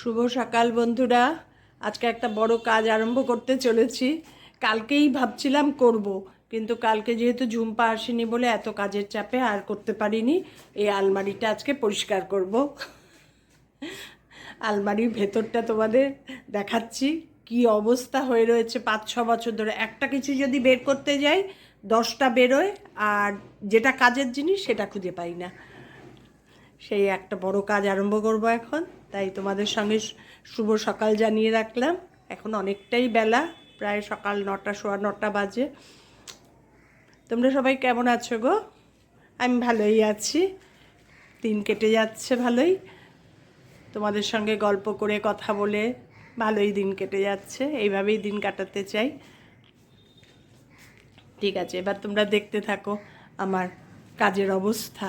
শুভ সকাল বন্ধুরা। আজকে একটা বড় কাজ আরম্ভ করতে চলেছি। কালকেই ভাবছিলাম করব, কিন্তু কালকে যেহেতু ঝুম্পা আসেনি বলে এত কাজের চাপে আর করতে পারিনি। এই আলমারিটা আজকে পরিষ্কার করব। আলমারির ভেতরটা তোমাদের দেখাচ্ছি কি অবস্থা হয়ে রয়েছে। 5-6 বছর ধরে একটা কিছু যদি বের করতে যাই 10টা বেরোয়, আর যেটা কাজের জিনিস সেটা খুঁজে পাই না। সেই একটা বড় কাজ আরম্ভ করব এখন, তাই তোমাদের সঙ্গে শুভ সকাল জানিয়ে রাখলাম। এখন অনেকটাই বেলা, প্রায় সকাল 9টা, সোয়া 9টা বাজে। তোমরা সবাই কেমন আছো গো? আমি ভালোই আছি, দিন কেটে যাচ্ছে ভালোই। তোমাদের সঙ্গে গল্প করে কথা বলে ভালোই দিন কেটে যাচ্ছে, এইভাবেই দিন কাটাতে চাই। ঠিক আছে, এবার তোমরা দেখতে থাকো আমার কাজের অবস্থা।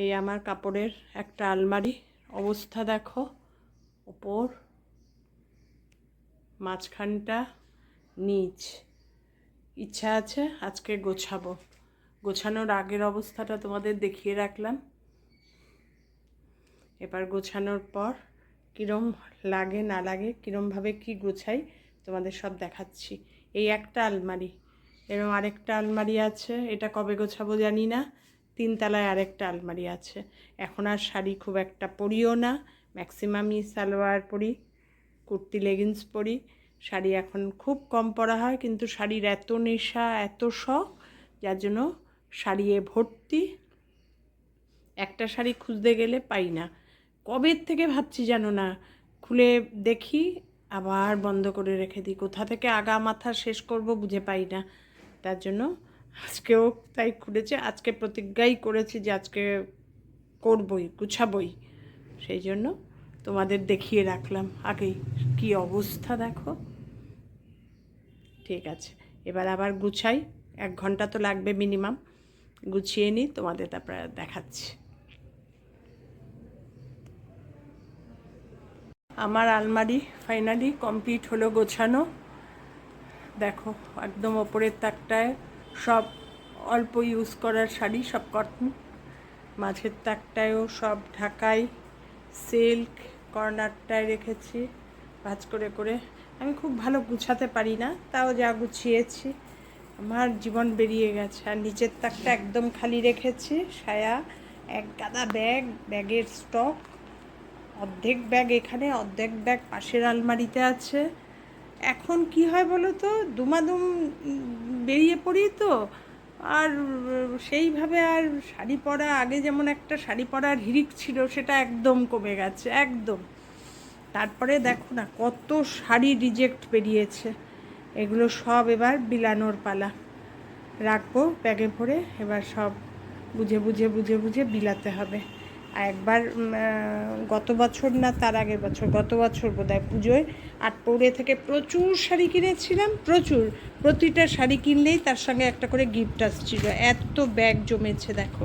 এই আমার কাপড়ের একটা আলমারি, অবস্থা দেখো। ওপর, মাঝখানটা, নিচ। ইচ্ছা আছে আজকে গোছাবো। গোছানোর আগের অবস্থাটা তোমাদের দেখিয়ে রাখলাম। এবার গোছানোর পর কীরম লাগে না লাগে, কীরমভাবে কি গোছাই তোমাদের সব দেখাচ্ছি। এই একটা আলমারি, এরকম আরেকটা আলমারি আছে, এটা কবে গোছাবো জানি না। 3তলায় আরেকটা আলমারি আছে। এখন আর শাড়ি খুব একটা পরিও না, ম্যাক্সিমামই সালোয়ার পরি, কুর্তি লেগিংস পরি। শাড়ি এখন খুব কম পরা হয়, কিন্তু শাড়ির এত নেশা, এত শখ, যার জন্য শাড়ি ভর্তি। একটা শাড়ি খুঁজতে গেলে পাই না। কবের থেকে ভাবছি জানো না, খুলে দেখি আবার বন্ধ করে রেখে দিই। কোথা থেকে আগা মাথা শেষ করব বুঝে পাই না। তার জন্য আজকেও তাই খুলেছে। আজকে প্রতিজ্ঞাই করেছি যে আজকে করবই, গুছাবই। সেই জন্য তোমাদের দেখিয়ে রাখলাম আগেই কি অবস্থা দেখো। ঠিক আছে, এবার আবার গুছাই। 1 ঘন্টা তো লাগবে মিনিমাম। গুছিয়ে নিই, তোমাদের তারপরে দেখাচ্ছি। আমার আলমারি ফাইনালি কমপ্লিট হলো গোছানো। দেখো, একদম ওপরের তাকটায় সব অল্প ইউজ করার শাড়ি, সব কটন। মাঝের তাকটায়ও সব ঢাকাই, সিল্ক। কর্নারটায় রেখেছি ভাঁজ করে করে। আমি খুব ভালো গুছাতে পারি না, তাও যা গুছিয়েছি আমার জীবন বেরিয়ে গেছে। আর নিচের তাকটা একদম খালি রেখেছি। সায়া, এক গাদা ব্যাগ, ব্যাগের স্টক। অর্ধেক ব্যাগ এখানে, অর্ধেক ব্যাগ পাশের আলমারিতে আছে। এখন কি হয় বলো তো, দুমাদুম বেরিয়ে পড়ি তো, আর সেইভাবে আর শাড়ি পরা, আগে যেমন একটা শাড়ি পরার হিড়িক ছিল, সেটা একদম কমে গেছে, একদম। তারপরে দেখো না কত শাড়ি রিজেক্ট বেরিয়েছে। এগুলো সব এবার বিলানোর পালা। রাখবো ব্যাগে ভরে, এবার সব বুঝে বুঝে বুঝে বুঝে বিলাতে হবে। আর একবার গত বছর না তার আগের বছর, গত বছর বোধহয় পুজোয় আটপৌরে থেকে প্রচুর শাড়ি কিনেছিলাম, প্রচুর। প্রতিটা শাড়ি কিনলেই তার সঙ্গে একটা করে গিফট আসছিল। এত ব্যাগ জমেছে দেখো।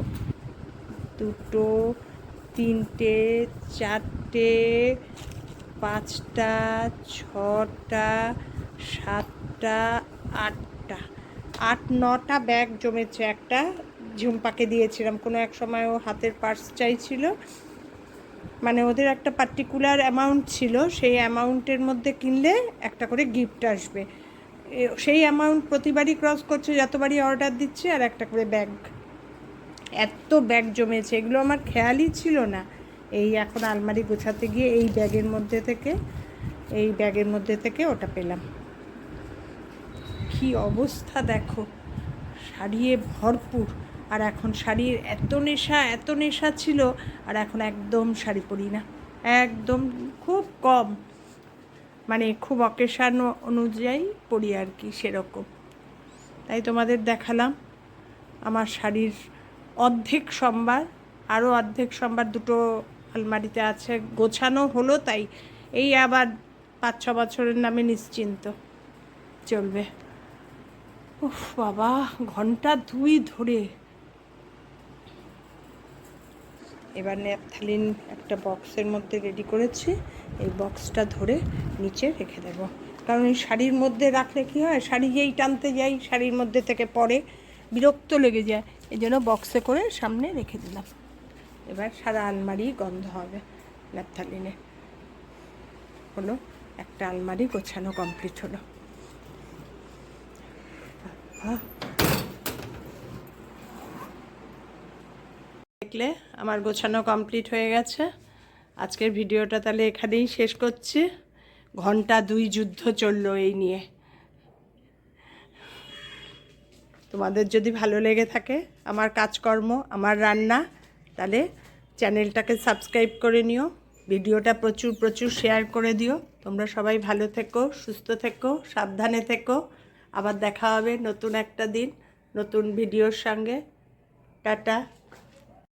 2, 3, 4, 5টা, 6টা, 7টা, 8টা, 8-9টা ব্যাগ জমেছে। একটা ঝুম্পাকে দিয়েছিলাম, কোনো এক সময় ও হাতের পার্স চাইছিল, মানে ওদের একটা পার্টিকুলার অ্যামাউন্ট ছিল, সেই অ্যামাউন্টের মধ্যে কিনলে একটা করে গিফট আসবে। সেই অ্যামাউন্ট প্রতিবারই ক্রস করছে, যতবারই অর্ডার দিচ্ছে, আর একটা করে ব্যাগ। এত ব্যাগ জমেছে, এগুলো আমার খেয়ালই ছিল না। এই এখন আলমারি গোছাতে গিয়ে এই ব্যাগের মধ্যে থেকে ওটা পেলাম। কি অবস্থা দেখো, শাড়িয়ে ভরপুর। আর এখন শাড়ির এত নেশা ছিল, আর এখন একদম শাড়ি পরি না, একদম খুব কম, মানে খুব অকেশান অনুযায়ী পরি আর কি, সেরকম। তাই তোমাদের দেখালাম আমার শাড়ির অর্ধেক সম্ভার। আরও অর্ধেক সম্ভার দুটো আলমারিতে আছে, গোছানো হলো। তাই এই আবার 5-6 বছরের নামে নিশ্চিন্ত চলবে। উফ বাবা, ঘন্টা 2 ধরে। এবার ন্যাপথালিন একটা বক্সের মধ্যে রেডি করেছি, এই বক্সটা ধরে নিচে রেখে দেব। কারণ এই শাড়ির মধ্যে রাখলে কী হয়, শাড়ি যেই টানতে যাই শাড়ির মধ্যে থেকে পরে বিরক্ত লেগে যায়, এই জন্য বক্সে করে সামনে রেখে দিলাম। এবার সারা আলমারি গন্ধ হবে ন্যাপথালিনে। হলো, একটা আলমারি গোছানো কমপ্লিট হলো। দেখলে আমার গোছানো কমপ্লিট হয়ে গেছে। আজকের ভিডিওটা তাহলে এখানেই শেষ করছি। ঘন্টা 2 যুদ্ধ চললো এই নিয়ে। তোমাদের যদি ভালো লেগে থাকে আমার কাজকর্ম, আমার রান্না, তাহলে চ্যানেলটাকে সাবস্ক্রাইব করে নিও, ভিডিওটা প্রচুর প্রচুর শেয়ার করে দিও। তোমরা সবাই ভালো থেকো, সুস্থ থেকো, সাবধানে থেকো। আবার দেখা হবে নতুন একটা দিন নতুন ভিডিওর সঙ্গে। টাটা।